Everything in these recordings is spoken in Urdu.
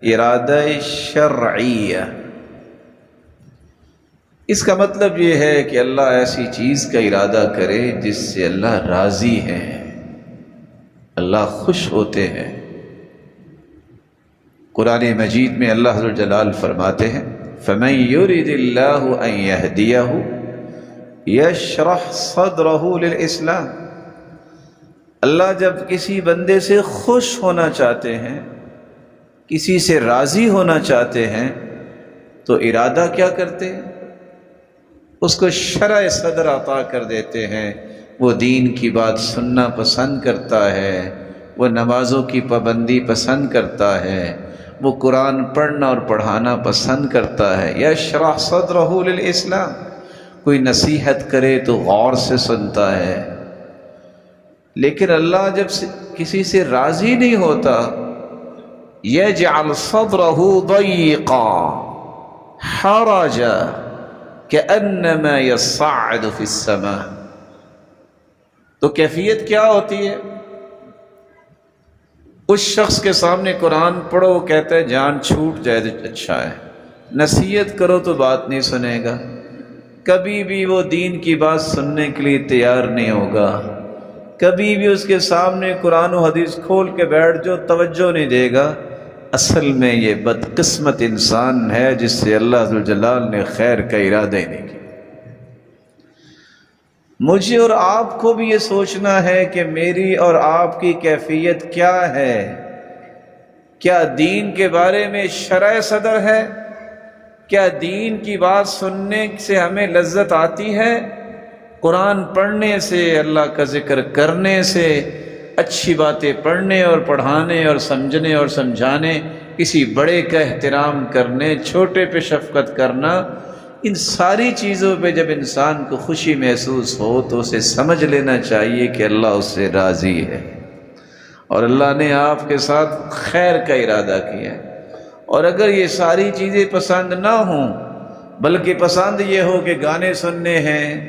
ارادہ شرعیہ، اس کا مطلب یہ ہے کہ اللہ ایسی چیز کا ارادہ کرے جس سے اللہ راضی ہے، اللہ خوش ہوتے ہیں۔ قرآن مجید میں اللہ ذو الجلال فرماتے ہیں فَمَن يُرِدِ اللَّهُ أَن يَهْدِيَهُ يَشْرَحْ صَدْرَهُ لِلْإِسْلَامِ۔ اللہ جب کسی بندے سے خوش ہونا چاہتے ہیں، کسی سے راضی ہونا چاہتے ہیں، تو ارادہ کیا کرتے ہیں؟ اس کو شرح صدر عطا کر دیتے ہیں، وہ دین کی بات سننا پسند کرتا ہے، وہ نمازوں کی پابندی پسند کرتا ہے، وہ قرآن پڑھنا اور پڑھانا پسند کرتا ہے۔ یشرح صدرہ للاسلام، کوئی نصیحت کرے تو غور سے سنتا ہے۔ لیکن اللہ جب کسی سے راضی نہیں ہوتا، یجعل صدرہ ضیقا حرجا کأنما یصعد فی السماء، تو کیفیت کیا ہوتی ہے؟ اس شخص کے سامنے قرآن پڑھو، وہ کہتا ہے جان چھوٹ جائے تو اچھا ہے، نصیحت کرو تو بات نہیں سنے گا، کبھی بھی وہ دین کی بات سننے کے لیے تیار نہیں ہوگا، کبھی بھی اس کے سامنے قرآن و حدیث کھول کے بیٹھ جو توجہ نہیں دے گا۔ اصل میں یہ بدقسمت انسان ہے جس سے اللہ ذوالجلال نے خیر کا ارادہ ہی نہیں کیا۔ مجھے اور آپ کو بھی یہ سوچنا ہے کہ میری اور آپ کی کیفیت کیا ہے؟ کیا دین کے بارے میں شرح صدر ہے؟ کیا دین کی بات سننے سے ہمیں لذت آتی ہے؟ قرآن پڑھنے سے، اللہ کا ذکر کرنے سے، اچھی باتیں پڑھنے اور پڑھانے اور سمجھنے اور سمجھانے، کسی بڑے کا احترام کرنے، چھوٹے پہ شفقت کرنا، ان ساری چیزوں پہ جب انسان کو خوشی محسوس ہو تو اسے سمجھ لینا چاہیے کہ اللہ اس سے راضی ہے اور اللہ نے آپ کے ساتھ خیر کا ارادہ کیا ہے۔ اور اگر یہ ساری چیزیں پسند نہ ہوں، بلکہ پسند یہ ہو کہ گانے سننے ہیں،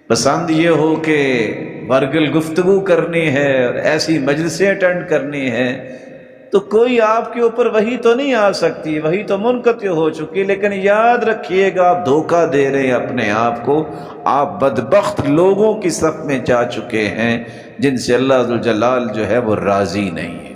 پسند یہ ہو کہ برگل گفتگو کرنی ہے اور ایسی مجلسیں اٹینڈ کرنی ہے، تو کوئی آپ کے اوپر وحی تو نہیں آ سکتی، وحی تو منقطع ہو چکی۔ لیکن یاد رکھیے گا آپ دھوکہ دے رہے ہیں اپنے آپ کو، آپ بدبخت لوگوں کی صف میں جا چکے ہیں جن سے اللہ ذوالجلال جو ہے وہ راضی نہیں ہے۔